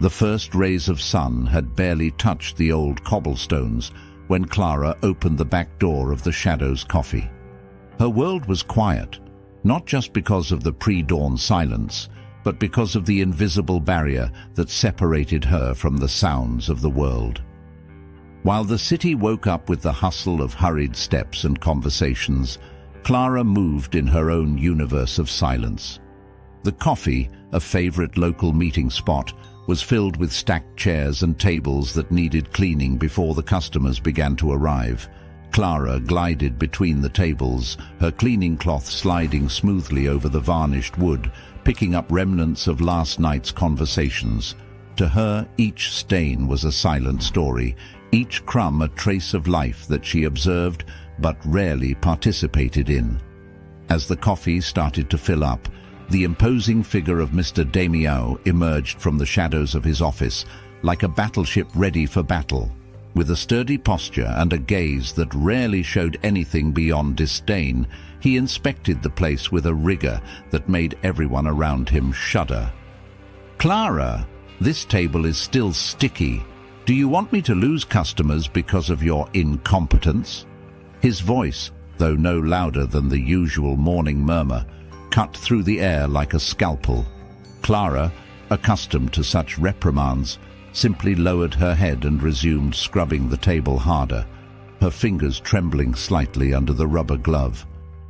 The first rays of sun had barely touched the old cobblestones when Clara opened the back door of the Shadows Coffee. Her world was quiet, not just because of the pre-dawn silence, but because of the invisible barrier that separated her from the sounds of the world. While the city woke up with the hustle of hurried steps and conversations, Clara moved in her own universe of silence. The coffee, a favorite local meeting spot, was filled with stacked chairs and tables that needed cleaning before the customers began to arrive. Clara glided between the tables, her cleaning cloth sliding smoothly over the varnished wood, picking up remnants of last night's conversations. To her, each stain was a silent story, each crumb a trace of life that she observed but rarely participated in. As the coffee started to fill up, the imposing figure of Mr. Damiao emerged from the shadows of his office, like a battleship ready for battle. With a sturdy posture and a gaze that rarely showed anything beyond disdain, he inspected the place with a rigor that made everyone around him shudder. "Clara, this table is still sticky. Do you want me to lose customers because of your incompetence?" His voice, though no louder than the usual morning murmur, cut through the air like a scalpel. Clara, accustomed to such reprimands, simply lowered her head and resumed scrubbing the table harder, her fingers trembling slightly under the rubber glove.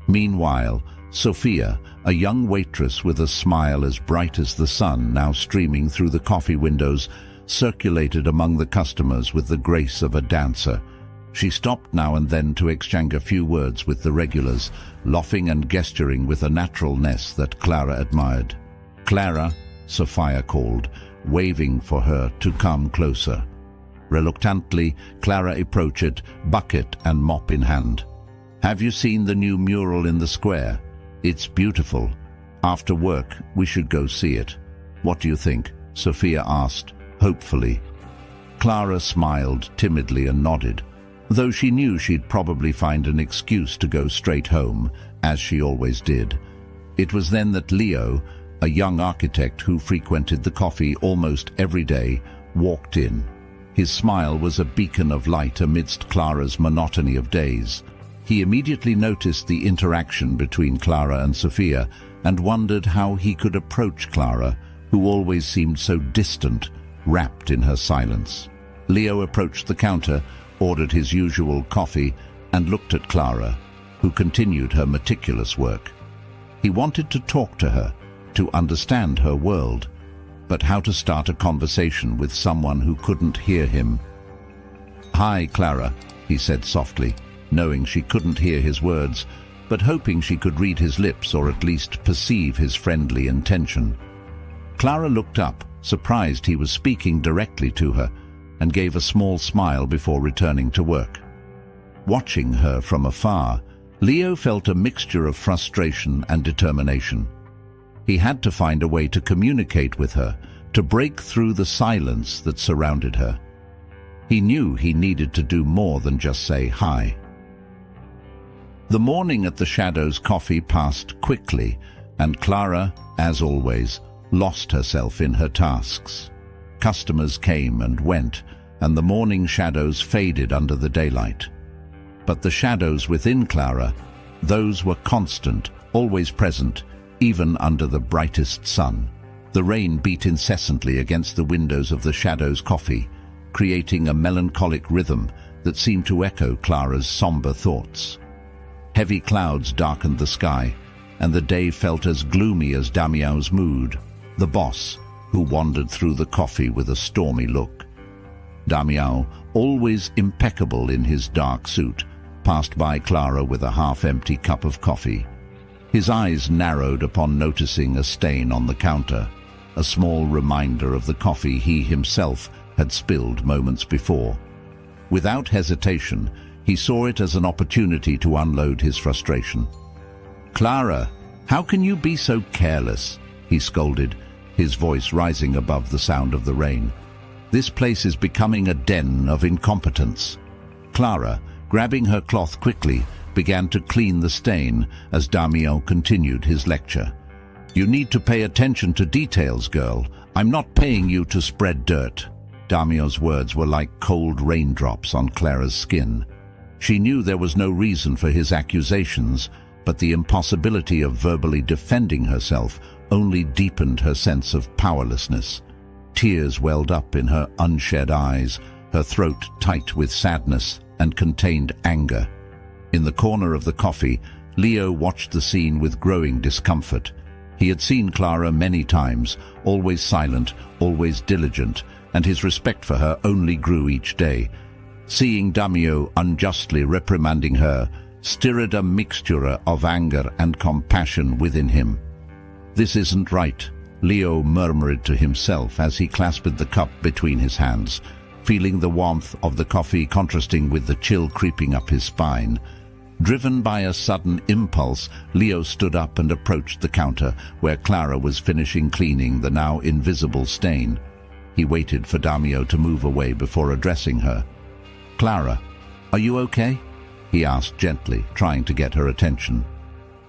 Meanwhile, Sophia, a young waitress with a smile as bright as the sun now streaming through the coffee windows, circulated among the customers with the grace of a dancer. She stopped now and then to exchange a few words with the regulars, laughing and gesturing with a naturalness that Clara admired. "Clara," Sophia called, waving for her to come closer. Reluctantly, Clara approached, bucket and mop in hand. "Have you seen the new mural in the square? It's beautiful. After work, we should go see it. What do you think?" Sophia asked, hopefully. Clara smiled timidly and nodded, though she knew she'd probably find an excuse to go straight home, as she always did. It was then that Leo, a young architect who frequented the coffee almost every day, walked in. His smile was a beacon of light amidst Clara's monotony of days. He immediately noticed the interaction between Clara and Sophia and wondered how he could approach Clara, who always seemed so distant, wrapped in her silence. Leo approached the counter, ordered his usual coffee, and looked at Clara, who continued her meticulous work. He wanted to talk to her, to understand her world, but how to start a conversation with someone who couldn't hear him? "Hi, Clara," he said softly, knowing she couldn't hear his words, but hoping she could read his lips or at least perceive his friendly intention. Clara looked up, surprised he was speaking directly to her, and gave a small smile before returning to work. Watching her from afar, Leo felt a mixture of frustration and determination. He had to find a way to communicate with her, to break through the silence that surrounded her. He knew he needed to do more than just say hi. The morning at the Shadows Coffee passed quickly, and Clara, as always, lost herself in her tasks. Customers came and went, and the morning shadows faded under the daylight. But the shadows within Clara, those were constant, always present, even under the brightest sun. The rain beat incessantly against the windows of the Shadows Coffee, creating a melancholic rhythm that seemed to echo Clara's somber thoughts. Heavy clouds darkened the sky, and the day felt as gloomy as Damiao's mood, the boss, who wandered through the coffee with a stormy look. Damiao, always impeccable in his dark suit, passed by Clara with a half-empty cup of coffee. His eyes narrowed upon noticing a stain on the counter, a small reminder of the coffee he himself had spilled moments before. Without hesitation, he saw it as an opportunity to unload his frustration. "Clara, how can you be so careless?" he scolded, his voice rising above the sound of the rain. "This place is becoming a den of incompetence." Clara, grabbing her cloth quickly, began to clean the stain as Damiao continued his lecture. You need to pay attention to details, girl. I'm not paying you to spread dirt. Damio's words were like cold raindrops on Clara's skin. She knew there was no reason for his accusations, but the impossibility of verbally defending herself only deepened her sense of powerlessness. Tears welled up in her unshed eyes, her throat tight with sadness and contained anger. In the corner of the coffee, Leo watched the scene with growing discomfort. He had seen Clara many times, always silent, always diligent, and his respect for her only grew each day. Seeing Damio unjustly reprimanding her stirred a mixture of anger and compassion within him. "This isn't right," Leo murmured to himself as he clasped the cup between his hands, feeling the warmth of the coffee contrasting with the chill creeping up his spine. Driven by a sudden impulse, Leo stood up and approached the counter where Clara was finishing cleaning the now invisible stain. He waited for Damio to move away before addressing her. "Clara, are you okay?" he asked gently, trying to get her attention.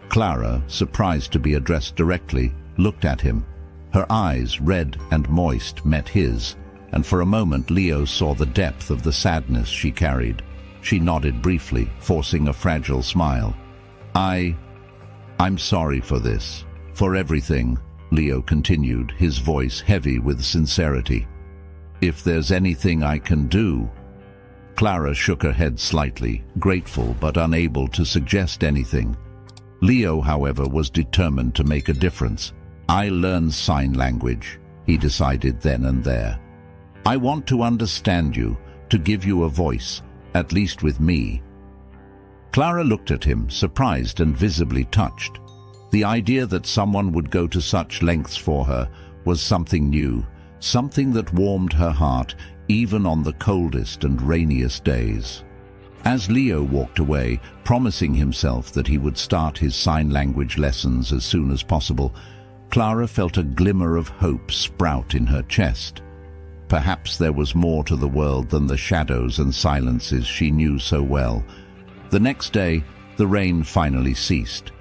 Clara, surprised to be addressed directly, looked at him. Her eyes, red and moist, met his, and for a moment Leo saw the depth of the sadness she carried. She nodded briefly, forcing a fragile smile. I'm sorry for this, for everything," Leo continued, his voice heavy with sincerity. "If there's anything I can do—" Clara shook her head slightly, grateful but unable to suggest anything. Leo, however, was determined to make a difference. "I learned sign language," he decided then and there. "I want to understand you, to give you a voice, at least with me." Clara looked at him, surprised and visibly touched. The idea that someone would go to such lengths for her was something new, something that warmed her heart even on the coldest and rainiest days. As Leo walked away, promising himself that he would start his sign language lessons as soon as possible, Clara felt a glimmer of hope sprout in her chest. Perhaps there was more to the world than the shadows and silences she knew so well. The next day, the rain finally ceased,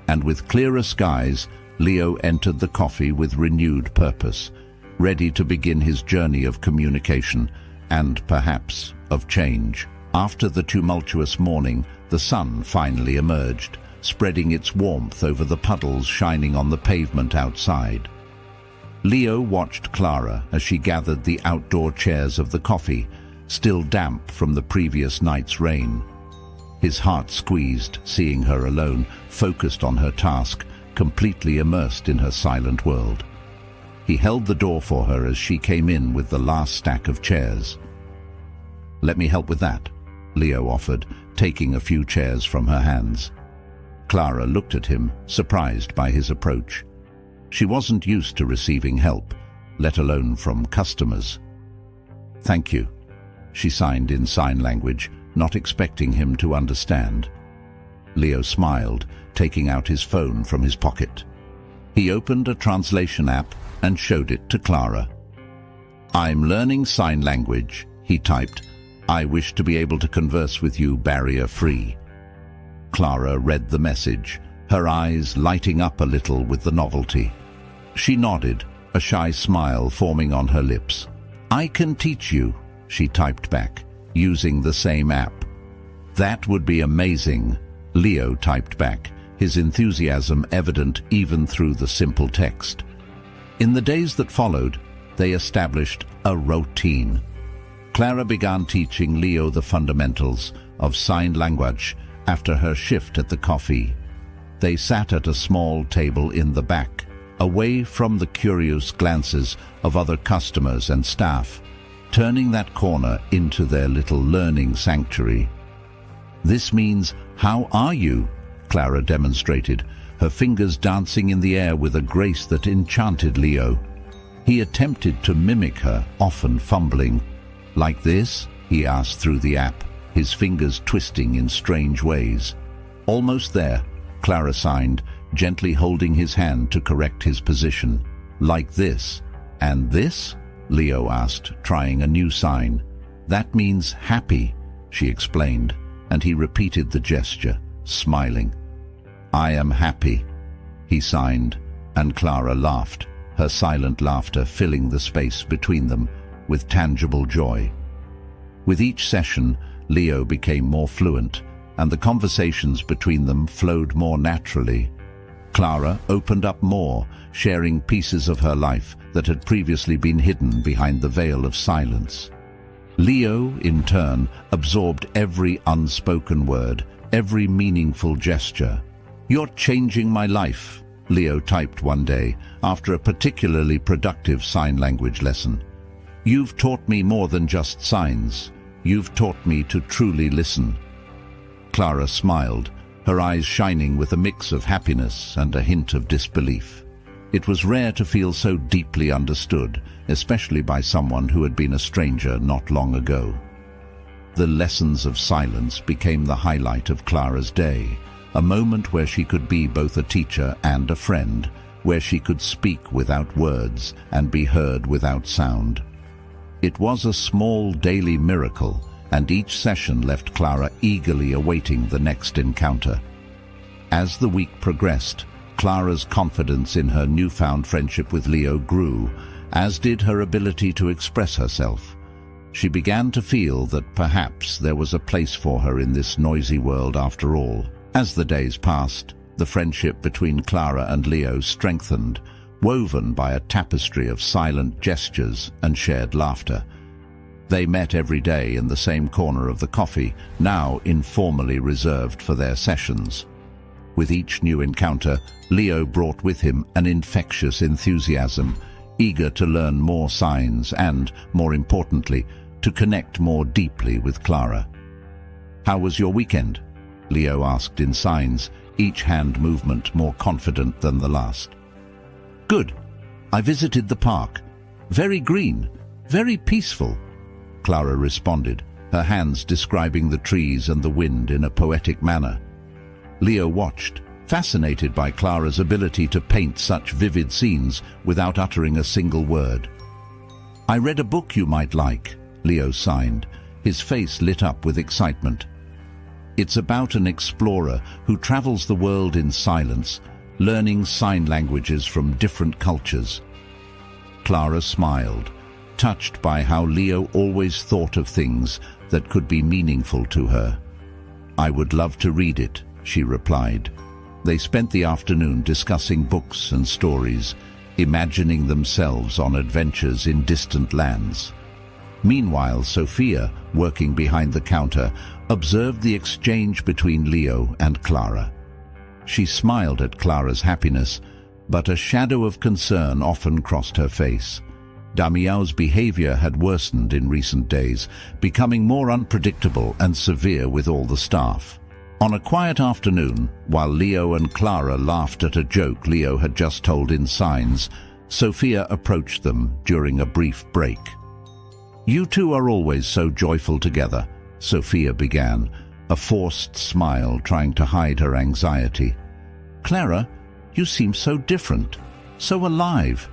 and with clearer skies, Leo entered the coffee with renewed purpose, ready to begin his journey of communication and, perhaps, of change. After the tumultuous morning, the sun finally emerged, spreading its warmth over the puddles shining on the pavement outside. Leo watched Clara as she gathered the outdoor chairs of the coffee, still damp from the previous night's rain. His heart squeezed, seeing her alone, focused on her task, completely immersed in her silent world. He held the door for her as she came in with the last stack of chairs. "Let me help with that," Leo offered, taking a few chairs from her hands. Clara looked at him, surprised by his approach. She wasn't used to receiving help, let alone from customers. "Thank you," she signed in sign language, not expecting him to understand. Leo smiled, taking out his phone from his pocket. He opened a translation app and showed it to Clara. "I'm learning sign language," he typed. "I wish to be able to converse with you barrier-free." Clara read the message, her eyes lighting up a little with the novelty. She nodded, a shy smile forming on her lips. "I can teach you," she typed back, using the same app. "That would be amazing," Leo typed back, his enthusiasm evident even through the simple text. In the days that followed, they established a routine. Clara began teaching Leo the fundamentals of sign language after her shift at the coffee. They sat at a small table in the back, away from the curious glances of other customers and staff, turning that corner into their little learning sanctuary. "This means, how are you?" Clara demonstrated, her fingers dancing in the air with a grace that enchanted Leo. He attempted to mimic her, often fumbling. "Like this?" he asked through the app, his fingers twisting in strange ways. "Almost there," Clara signed, gently holding his hand to correct his position. "Like this. And this?" Leo asked, trying a new sign. "That means happy," she explained, and he repeated the gesture, smiling. "I am happy," he signed, and Clara laughed, her silent laughter filling the space between them with tangible joy. With each session, Leo became more fluent, and the conversations between them flowed more naturally. Clara opened up more, sharing pieces of her life that had previously been hidden behind the veil of silence. Leo, in turn, absorbed every unspoken word, every meaningful gesture. "You're changing my life," Leo typed one day, after a particularly productive sign language lesson. "You've taught me more than just signs. You've taught me to truly listen." Clara smiled, her eyes shining with a mix of happiness and a hint of disbelief. It was rare to feel so deeply understood, especially by someone who had been a stranger not long ago. The lessons of silence became the highlight of Clara's day, a moment where she could be both a teacher and a friend, where she could speak without words and be heard without sound. It was a small daily miracle, and each session left Clara eagerly awaiting the next encounter. As the week progressed, Clara's confidence in her newfound friendship with Leo grew, as did her ability to express herself. She began to feel that perhaps there was a place for her in this noisy world after all. As the days passed, the friendship between Clara and Leo strengthened, woven by a tapestry of silent gestures and shared laughter. They met every day in the same corner of the coffee, now informally reserved for their sessions. With each new encounter, Leo brought with him an infectious enthusiasm, eager to learn more signs and, more importantly, to connect more deeply with Clara. "How was your weekend?" Leo asked in signs, each hand movement more confident than the last. "Good. I visited the park. Very green, very peaceful," Clara responded, her hands describing the trees and the wind in a poetic manner. Leo watched, fascinated by Clara's ability to paint such vivid scenes without uttering a single word. "I read a book you might like," Leo signed, his face lit up with excitement. "It's about an explorer who travels the world in silence, learning sign languages from different cultures." Clara smiled, touched by how Leo always thought of things that could be meaningful to her. "I would love to read it," she replied. They spent the afternoon discussing books and stories, imagining themselves on adventures in distant lands. Meanwhile, Sophia, working behind the counter, observed the exchange between Leo and Clara. She smiled at Clara's happiness, but a shadow of concern often crossed her face. Damião's behavior had worsened in recent days, becoming more unpredictable and severe with all the staff. On a quiet afternoon, while Leo and Clara laughed at a joke Leo had just told in signs, Sophia approached them during a brief break. "You two are always so joyful together," Sophia began, a forced smile trying to hide her anxiety. "Clara, you seem so different, so alive.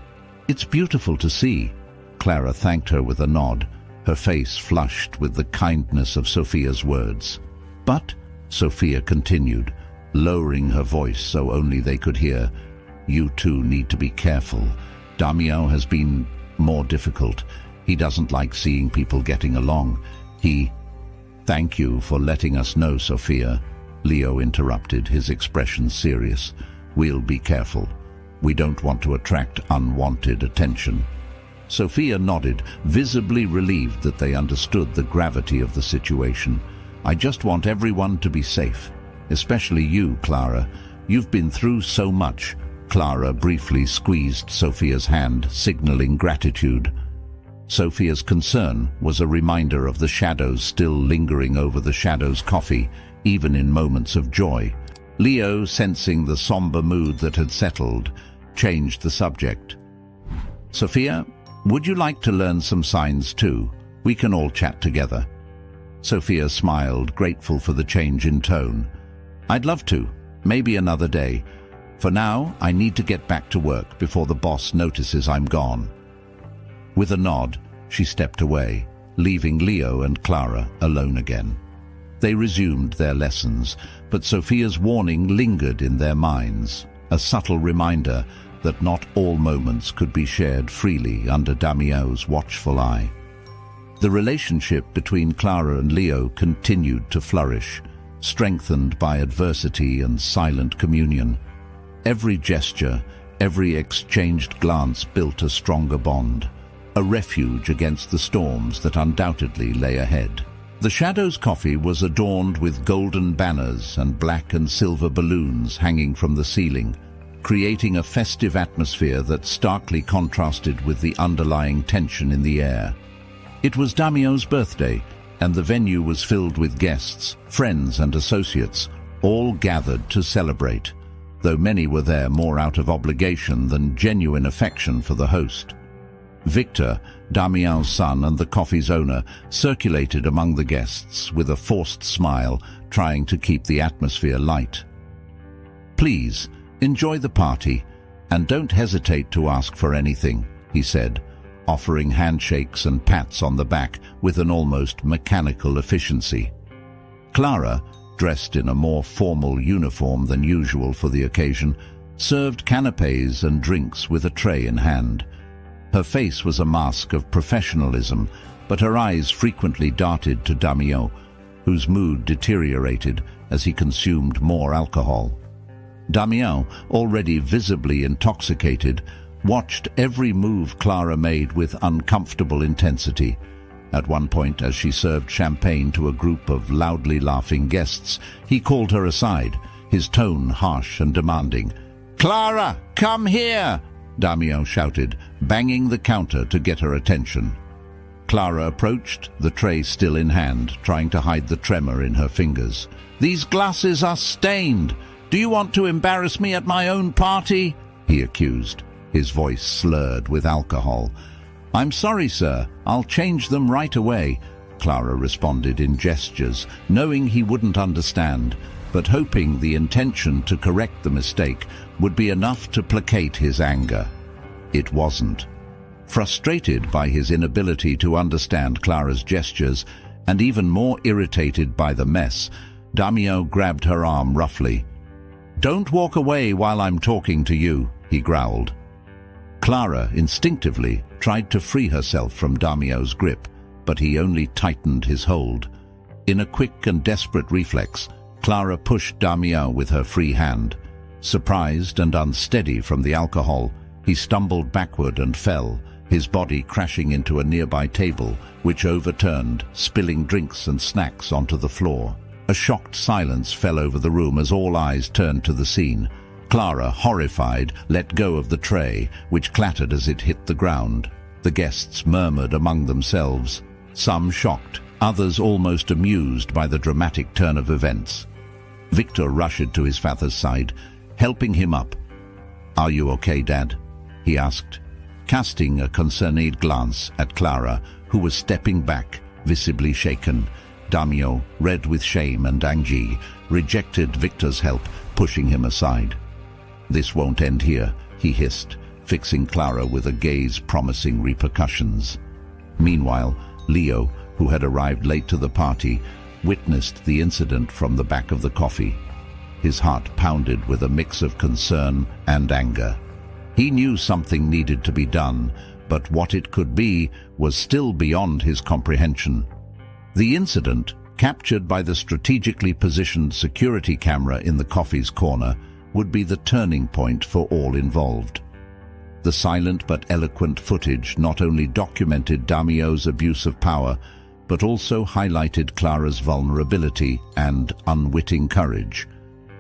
It's beautiful to see." Clara thanked her with a nod, her face flushed with the kindness of Sophia's words. "But," Sophia continued, lowering her voice so only they could hear, "you two need to be careful. Damião has been more difficult. He doesn't like seeing people getting along. Thank you for letting us know, Sophia," Leo interrupted, his expression serious. "We'll be careful. We don't want to attract unwanted attention." Sophia nodded, visibly relieved that they understood the gravity of the situation. "I just want everyone to be safe, especially you, Clara. You've been through so much." Clara briefly squeezed Sophia's hand, signaling gratitude. Sophia's concern was a reminder of the shadows still lingering over the Shadow's coffee, even in moments of joy. Leo, sensing the somber mood that had settled, changed the subject. "Sophia, would you like to learn some signs too? We can all chat together." Sophia smiled, grateful for the change in tone. "I'd love to. Maybe another day. For now, I need to get back to work before the boss notices I'm gone." With a nod, she stepped away, leaving Leo and Clara alone again. They resumed their lessons, but Sophia's warning lingered in their minds, a subtle reminder that not all moments could be shared freely under Damien's watchful eye. The relationship between Clara and Leo continued to flourish, strengthened by adversity and silent communion. Every gesture, every exchanged glance built a stronger bond, a refuge against the storms that undoubtedly lay ahead. The Shadows coffee was adorned with golden banners and black and silver balloons hanging from the ceiling, creating a festive atmosphere that starkly contrasted with the underlying tension in the air. It was Damien's birthday, and the venue was filled with guests, friends and associates, all gathered to celebrate, though many were there more out of obligation than genuine affection for the host. Victor, Damien's son and the coffee's owner, circulated among the guests with a forced smile, trying to keep the atmosphere light. "Please, enjoy the party, and don't hesitate to ask for anything," he said, offering handshakes and pats on the back with an almost mechanical efficiency. Clara, dressed in a more formal uniform than usual for the occasion, served canapés and drinks with a tray in hand. Her face was a mask of professionalism, but her eyes frequently darted to Damien, whose mood deteriorated as he consumed more alcohol. Damien, already visibly intoxicated, watched every move Clara made with uncomfortable intensity. At one point, as she served champagne to a group of loudly laughing guests, he called her aside, his tone harsh and demanding. "Clara, come here!" Damien shouted, banging the counter to get her attention. Clara approached, the tray still in hand, trying to hide the tremor in her fingers. "These glasses are stained! Do you want to embarrass me at my own party?" he accused, his voice slurred with alcohol. "I'm sorry, sir. I'll change them right away," Clara responded in gestures, knowing he wouldn't understand, but hoping the intention to correct the mistake would be enough to placate his anger. It wasn't. Frustrated by his inability to understand Clara's gestures, and even more irritated by the mess, Damien grabbed her arm roughly. "Don't walk away while I'm talking to you," he growled. Clara instinctively tried to free herself from Damien's grip, but he only tightened his hold. In a quick and desperate reflex, Clara pushed Damien with her free hand. Surprised and unsteady from the alcohol, he stumbled backward and fell, his body crashing into a nearby table, which overturned, spilling drinks and snacks onto the floor. A shocked silence fell over the room as all eyes turned to the scene. Clara, horrified, let go of the tray, which clattered as it hit the ground. The guests murmured among themselves, some shocked, others almost amused by the dramatic turn of events. Victor rushed to his father's side, helping him up. "Are you okay, Dad?" he asked, casting a concerned glance at Clara, who was stepping back, visibly shaken. Damien, red with shame and anxiety, rejected Victor's help, pushing him aside. "This won't end here," he hissed, fixing Clara with a gaze promising repercussions. Meanwhile, Leo, who had arrived late to the party, witnessed the incident from the back of the coffee. His heart pounded with a mix of concern and anger. He knew something needed to be done, but what it could be was still beyond his comprehension. The incident, captured by the strategically positioned security camera in the coffee's corner, would be the turning point for all involved. The silent but eloquent footage not only documented Damien's abuse of power, but also highlighted Clara's vulnerability and unwitting courage,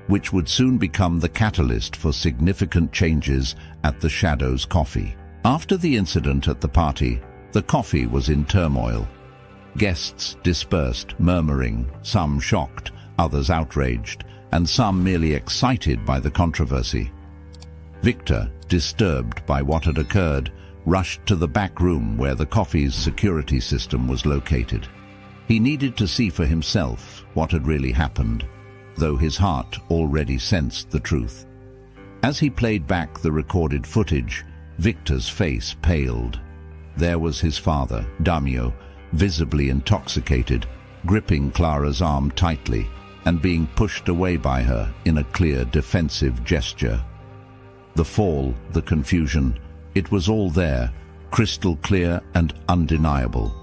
which would soon become the catalyst for significant changes at the Shadows coffee. After the incident at the party, the coffee was in turmoil. Guests dispersed, murmuring, some shocked, others outraged, and some merely excited by the controversy. Victor, disturbed by what had occurred, rushed to the back room where the coffee's security system was located. He needed to see for himself what had really happened, though his heart already sensed the truth. As he played back the recorded footage, Victor's face paled. There was his father, Damien, visibly intoxicated, gripping Clara's arm tightly and being pushed away by her in a clear defensive gesture. The fall, the confusion, it was all there, crystal clear and undeniable.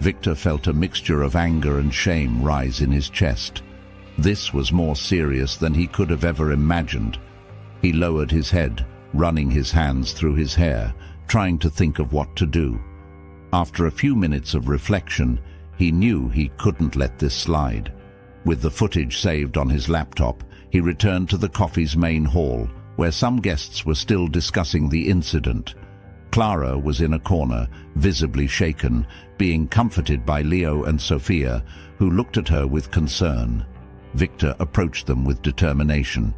Victor felt a mixture of anger and shame rise in his chest. This was more serious than he could have ever imagined. He lowered his head, running his hands through his hair, trying to think of what to do. After a few minutes of reflection, he knew he couldn't let this slide. With the footage saved on his laptop, he returned to the coffee's main hall, where some guests were still discussing the incident. Clara was in a corner, visibly shaken, being comforted by Leo and Sophia, who looked at her with concern. Victor approached them with determination.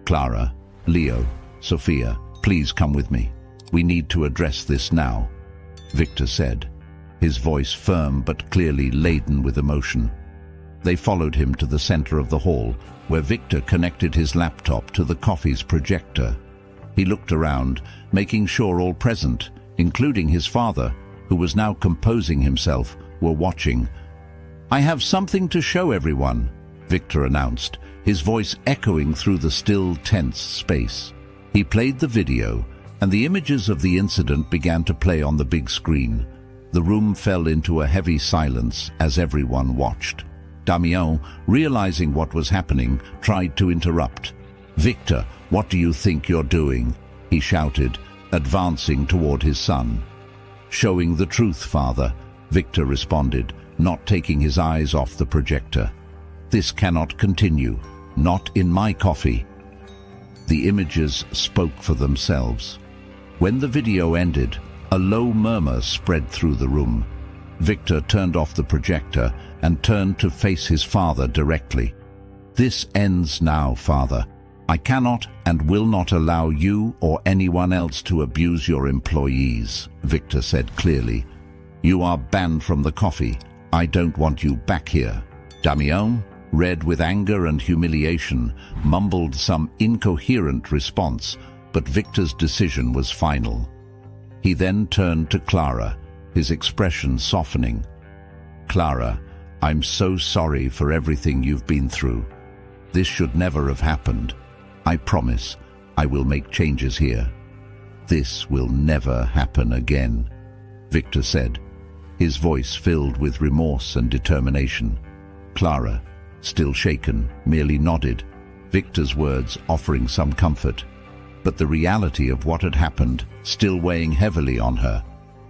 "Clara, Leo, Sophia, please come with me. We need to address this now," Victor said, his voice firm but clearly laden with emotion. They followed him to the center of the hall, where Victor connected his laptop to the coffee's projector. He looked around, making sure all present, including his father, who was now composing himself, were watching. "I have something to show everyone," Victor announced, his voice echoing through the still, tense space. He played the video, and the images of the incident began to play on the big screen. The room fell into a heavy silence as everyone watched. Damien, realizing what was happening, tried to interrupt. "Victor, what do you think you're doing?" he shouted, advancing toward his son. "Showing the truth, father," Victor responded, not taking his eyes off the projector. "This cannot continue. Not in my coffee." The images spoke for themselves. When the video ended, a low murmur spread through the room. Victor turned off the projector and turned to face his father directly. "This ends now, father. I cannot and will not allow you or anyone else to abuse your employees," Victor said clearly. "You are banned from the coffee. I don't want you back here." Damien, red with anger and humiliation, mumbled some incoherent response, but Victor's decision was final. He then turned to Clara, his expression softening. "Clara, I'm so sorry for everything you've been through. This should never have happened. I promise I will make changes here. This will never happen again," Victor said, his voice filled with remorse and determination. Clara, still shaken, merely nodded, Victor's words offering some comfort. But the reality of what had happened still weighing heavily on her.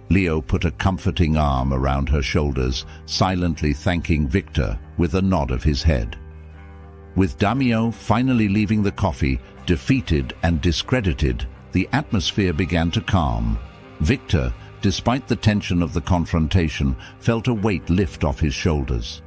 Leo put a comforting arm around her shoulders, silently thanking Victor with a nod of his head. With Damien finally leaving the coffee, defeated and discredited, the atmosphere began to calm. Victor, despite the tension of the confrontation, felt a weight lift off his shoulders.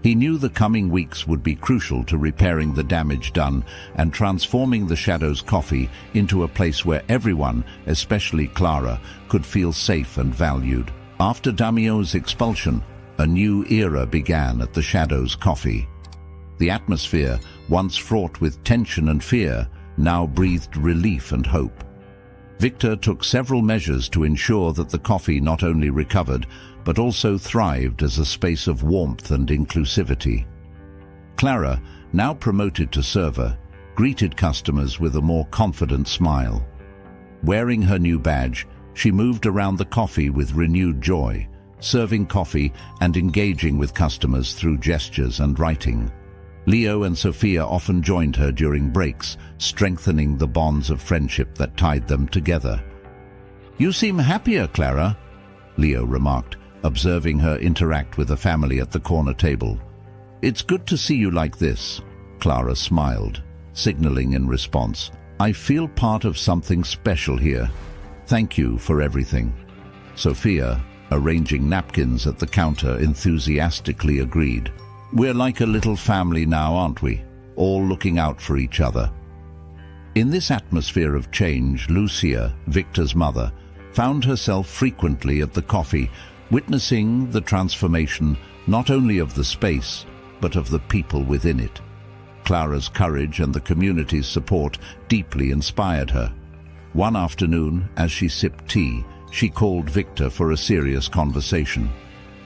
He knew the coming weeks would be crucial to repairing the damage done and transforming the Shadows Coffee into a place where everyone, especially Clara, could feel safe and valued. After Damien's expulsion, a new era began at the Shadows Coffee. The atmosphere, once fraught with tension and fear, now breathed relief and hope. Victor took several measures to ensure that the coffee not only recovered, but also thrived as a space of warmth and inclusivity. Clara, now promoted to server, greeted customers with a more confident smile. Wearing her new badge, she moved around the coffee with renewed joy, serving coffee and engaging with customers through gestures and writing. Leo and Sophia often joined her during breaks, strengthening the bonds of friendship that tied them together. "You seem happier, Clara," Leo remarked, observing her interact with the family at the corner table. "It's good to see you like this," Clara smiled, signaling in response, "I feel part of something special here. Thank you for everything." Sophia, arranging napkins at the counter, enthusiastically agreed. "We're like a little family now, aren't we? All looking out for each other." In this atmosphere of change, Lucia, Victor's mother, found herself frequently at the coffee, witnessing the transformation not only of the space, but of the people within it. Clara's courage and the community's support deeply inspired her. One afternoon, as she sipped tea, she called Victor for a serious conversation.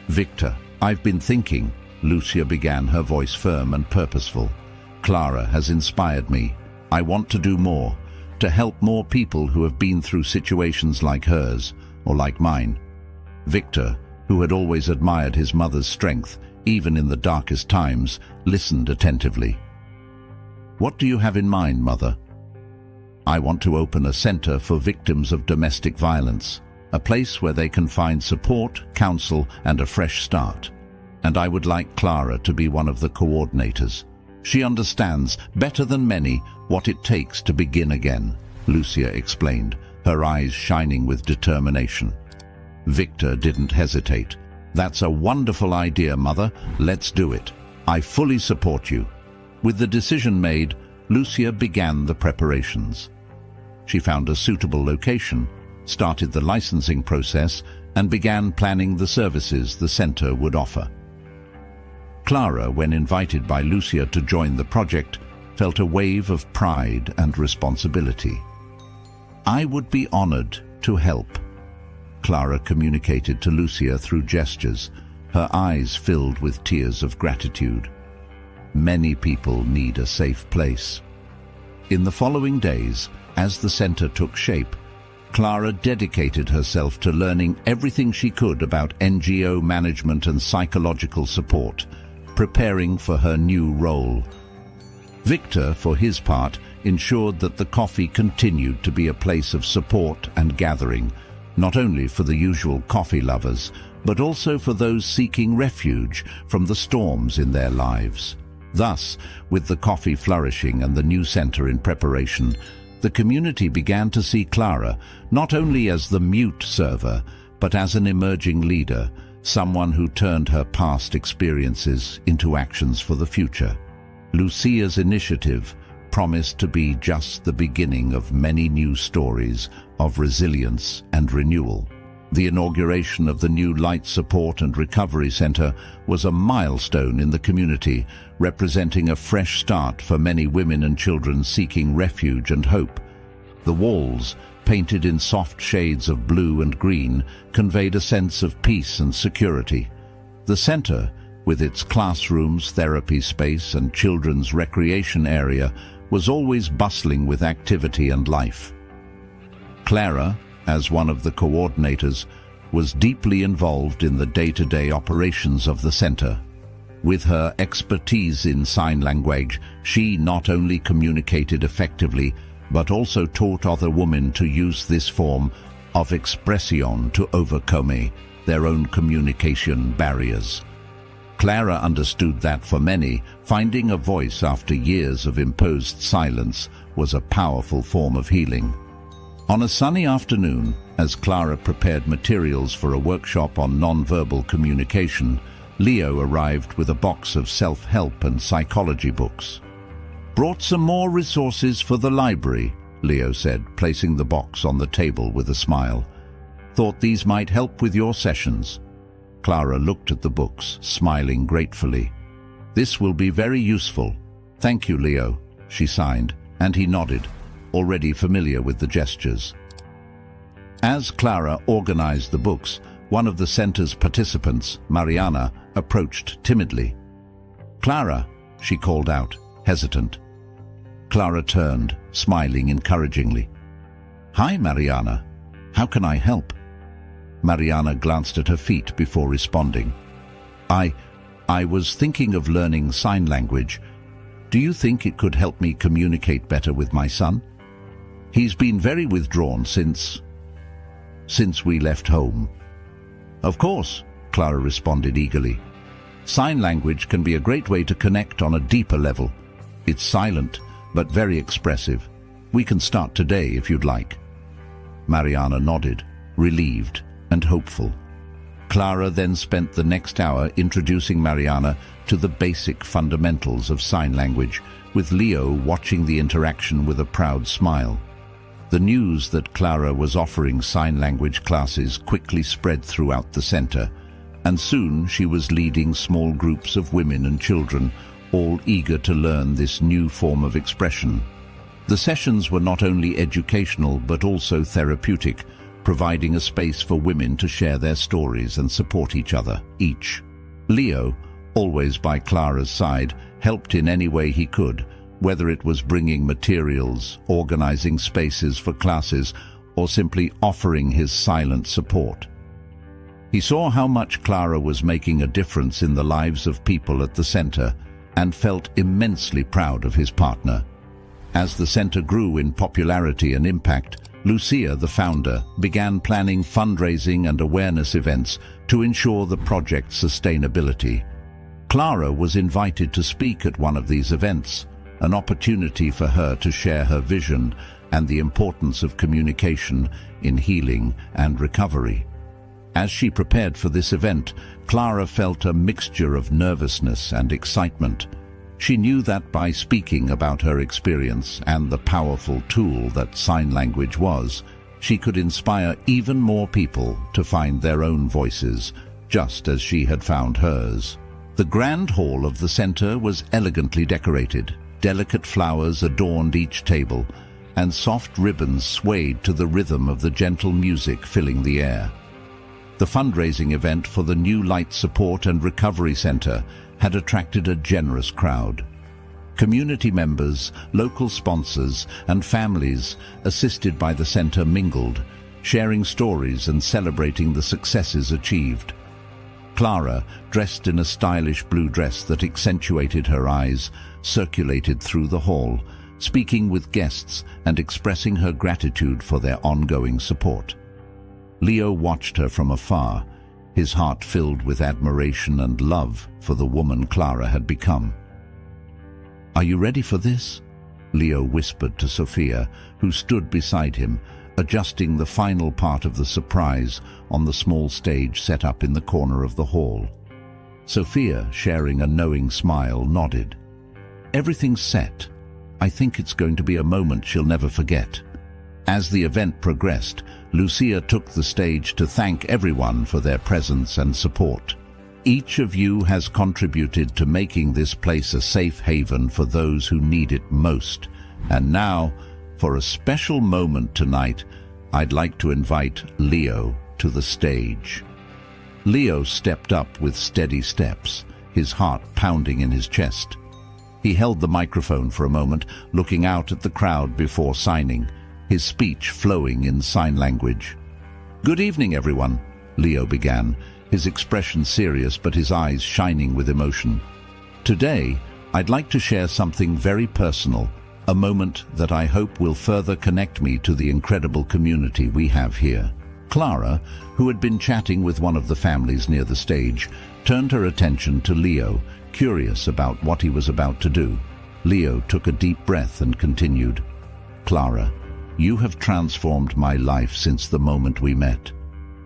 "Victor, I've been thinking," Lucia began, her voice firm and purposeful. "Clara has inspired me. I want to do more. to help more people who have been through situations like hers, or like mine. Victor, who had always admired his mother's strength, even in the darkest times, listened attentively. "What do you have in mind, Mother?" "I want to open a center for victims of domestic violence, a place where they can find support, counsel, and a fresh start. And I would like Clara to be one of the coordinators. She understands, better than many, what it takes to begin again," Lucia explained, her eyes shining with determination. Victor didn't hesitate. "That's a wonderful idea, Mother. Let's do it. I fully support you." With the decision made, Lucia began the preparations. She found a suitable location, started the licensing process, and began planning the services the center would offer. Clara, when invited by Lucia to join the project, felt a wave of pride and responsibility. "I would be honored to help," Clara communicated to Lucia through gestures, her eyes filled with tears of gratitude. Many people need a safe place. In the following days, as the center took shape, Clara dedicated herself to learning everything she could about NGO management and psychological support, preparing for her new role. Victor, for his part, ensured that the coffee continued to be a place of support and gathering, not only for the usual coffee lovers, but also for those seeking refuge from the storms in their lives. Thus, with the coffee flourishing and the new center in preparation, the community began to see Clara not only as the mute server, but as an emerging leader, someone who turned her past experiences into actions for the future. Lucia's initiative promised to be just the beginning of many new stories of resilience and renewal. The inauguration of the new Light Support and Recovery Center was a milestone in the community, representing a fresh start for many women and children seeking refuge and hope. The walls, painted in soft shades of blue and green, conveyed a sense of peace and security. The center, with its classrooms, therapy space, and children's recreation area, was always bustling with activity and life. Clara, as one of the coordinators, was deeply involved in the day-to-day operations of the center. With her expertise in sign language, she not only communicated effectively, but also taught other women to use this form of expression to overcome their own communication barriers. Clara understood that for many, finding a voice after years of imposed silence was a powerful form of healing. On a sunny afternoon, as Clara prepared materials for a workshop on non-verbal communication, Leo arrived with a box of self-help and psychology books. "Brought some more resources for the library," Leo said, placing the box on the table with a smile. "Thought these might help with your sessions." Clara looked at the books, smiling gratefully. "This will be very useful. Thank you, Leo," she signed, and he nodded, already familiar with the gestures. As Clara organized the books, one of the center's participants, Mariana, approached timidly. "Clara," she called out, hesitant. Clara turned, smiling encouragingly. "Hi, Mariana. How can I help?" Mariana glanced at her feet before responding. I was thinking of learning sign language. Do you think it could help me communicate better with my son? He's been very withdrawn since we left home." "Of course," Clara responded eagerly. "Sign language can be a great way to connect on a deeper level. It's silent, but very expressive. We can start today if you'd like." Mariana nodded, relieved and hopeful. Clara then spent the next hour introducing Mariana to the basic fundamentals of sign language, with Leo watching the interaction with a proud smile. The news that Clara was offering sign language classes quickly spread throughout the center, and soon she was leading small groups of women and children, all eager to learn this new form of expression. The sessions were not only educational but also therapeutic, providing a space for women to share their stories and support each other. Leo, always by Clara's side, helped in any way he could, whether it was bringing materials, organizing spaces for classes, or simply offering his silent support. He saw how much Clara was making a difference in the lives of people at the center and felt immensely proud of his partner. As the center grew in popularity and impact, Lucia, the founder, began planning fundraising and awareness events to ensure the project's sustainability. Clara was invited to speak at one of these events, an opportunity for her to share her vision and the importance of communication in healing and recovery. As she prepared for this event, Clara felt a mixture of nervousness and excitement. She knew that by speaking about her experience and the powerful tool that sign language was, she could inspire even more people to find their own voices, just as she had found hers. The grand hall of the center was elegantly decorated. Delicate flowers adorned each table, and soft ribbons swayed to the rhythm of the gentle music filling the air. The fundraising event for the new Light Support and Recovery Center had attracted a generous crowd. Community members, local sponsors, and families assisted by the center mingled, sharing stories and celebrating the successes achieved. Clara, dressed in a stylish blue dress that accentuated her eyes, circulated through the hall, speaking with guests and expressing her gratitude for their ongoing support. Leo watched her from afar, his heart filled with admiration and love for the woman Clara had become. "Are you ready for this?" Leo whispered to Sophia, who stood beside him, adjusting the final part of the surprise on the small stage set up in the corner of the hall. Sophia, sharing a knowing smile, nodded. "Everything's set. I think it's going to be a moment she'll never forget." As the event progressed, Lucia took the stage to thank everyone for their presence and support. "Each of you has contributed to making this place a safe haven for those who need it most. And now, for a special moment tonight, I'd like to invite Leo to the stage." Leo stepped up with steady steps, his heart pounding in his chest. He held the microphone for a moment, looking out at the crowd before signing, his speech flowing in sign language. "Good evening, everyone," Leo began, his expression serious but his eyes shining with emotion. "Today, I'd like to share something very personal, a moment that I hope will further connect me to the incredible community we have here." Clara, who had been chatting with one of the families near the stage, turned her attention to Leo, curious about what he was about to do. Leo took a deep breath and continued, "Clara, you have transformed my life since the moment we met.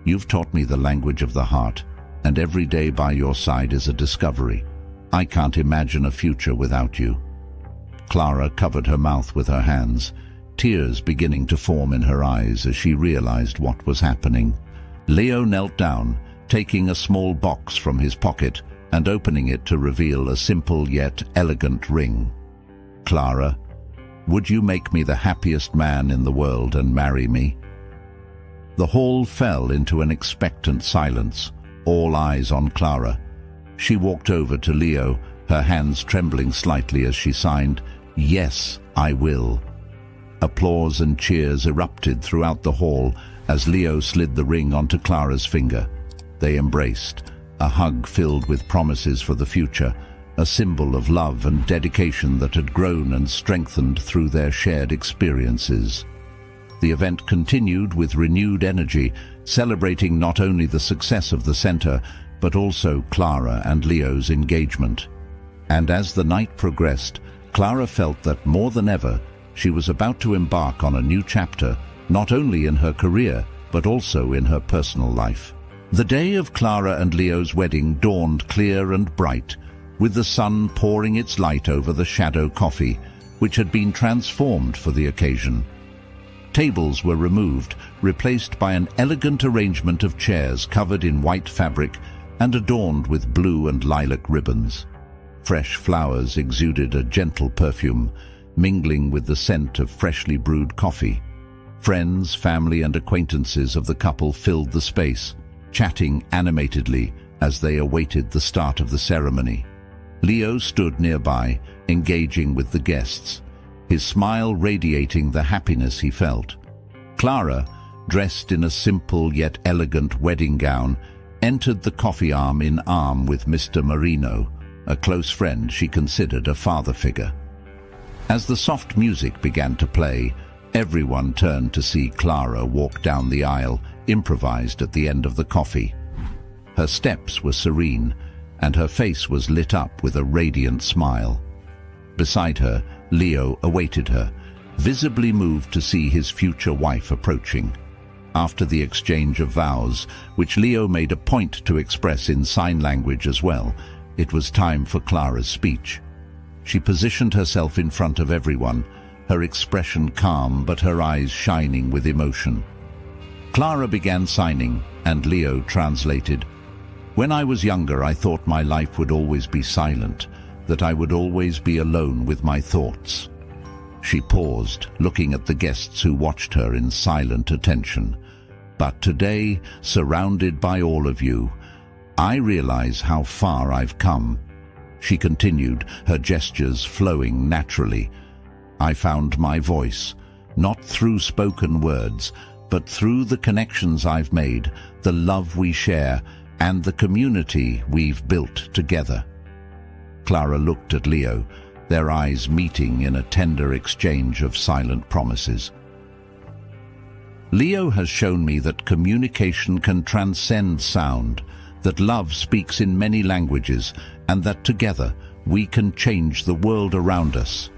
You've taught me the language of the heart, and every day by your side is a discovery. I can't imagine a future without you." Clara covered her mouth with her hands, tears beginning to form in her eyes as she realized what was happening. Leo knelt down, taking a small box from his pocket and opening it to reveal a simple yet elegant ring. "Clara, would you make me the happiest man in the world and marry me?" The hall fell into an expectant silence, all eyes on Clara. She walked over to Leo, her hands trembling slightly as she signed, "Yes, I will." Applause and cheers erupted throughout the hall as Leo slid the ring onto Clara's finger. They embraced, a hug filled with promises for the future, a symbol of love and dedication that had grown and strengthened through their shared experiences. The event continued with renewed energy, celebrating not only the success of the center, but also Clara and Leo's engagement. And as the night progressed, Clara felt that more than ever, she was about to embark on a new chapter, not only in her career, but also in her personal life. The day of Clara and Leo's wedding dawned clear and bright, with the sun pouring its light over the shadow coffee, which had been transformed for the occasion. Tables were removed, replaced by an elegant arrangement of chairs covered in white fabric and adorned with blue and lilac ribbons. Fresh flowers exuded a gentle perfume, mingling with the scent of freshly brewed coffee. Friends, family, and acquaintances of the couple filled the space, chatting animatedly as they awaited the start of the ceremony. Leo stood nearby, engaging with the guests, his smile radiating the happiness he felt. Clara, dressed in a simple yet elegant wedding gown, entered the coffee arm in arm with Mr. Marino, a close friend she considered a father figure. As the soft music began to play, everyone turned to see Clara walk down the aisle, improvised at the end of the coffee. Her steps were serene, and her face was lit up with a radiant smile. Beside her, Leo awaited her, visibly moved to see his future wife approaching. After the exchange of vows, which Leo made a point to express in sign language as well, it was time for Clara's speech. She positioned herself in front of everyone, her expression calm but her eyes shining with emotion. Clara began signing, and Leo translated. "When I was younger, I thought my life would always be silent, that I would always be alone with my thoughts." She paused, looking at the guests who watched her in silent attention. "But today, surrounded by all of you, I realize how far I've come." She continued, her gestures flowing naturally. "I found my voice, not through spoken words, but through the connections I've made, the love we share, and the community we've built together." Clara looked at Leo, their eyes meeting in a tender exchange of silent promises. "Leo has shown me that communication can transcend sound, that love speaks in many languages, and that together we can change the world around us."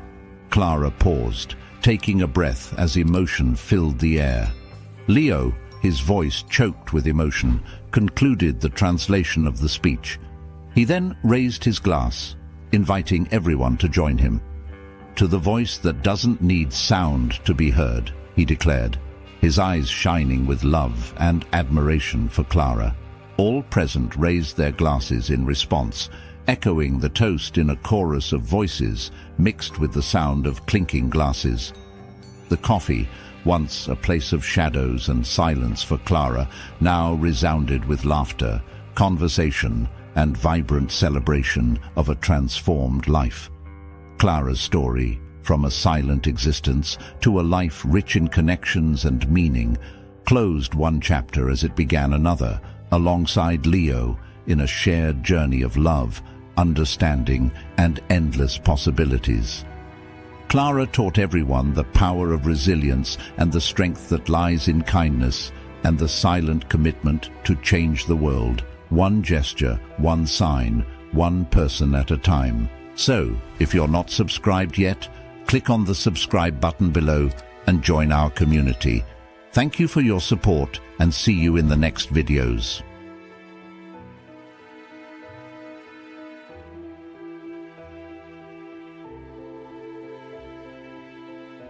Clara paused, taking a breath as emotion filled the air. Leo, his voice choked with emotion, concluded the translation of the speech. He then raised his glass, inviting everyone to join him. "To the voice that doesn't need sound to be heard," he declared, his eyes shining with love and admiration for Clara. All present raised their glasses in response, echoing the toast in a chorus of voices mixed with the sound of clinking glasses. The coffee, once a place of shadows and silence for Clara, now resounded with laughter, conversation, and vibrant celebration of a transformed life. Clara's story, from a silent existence to a life rich in connections and meaning, closed one chapter as it began another, alongside Leo, in a shared journey of love, understanding, and endless possibilities. Clara taught everyone the power of resilience and the strength that lies in kindness and the silent commitment to change the world, one gesture, one sign, one person at a time. So, if you're not subscribed yet, click on the subscribe button below and join our community. Thank you for your support and see you in the next videos.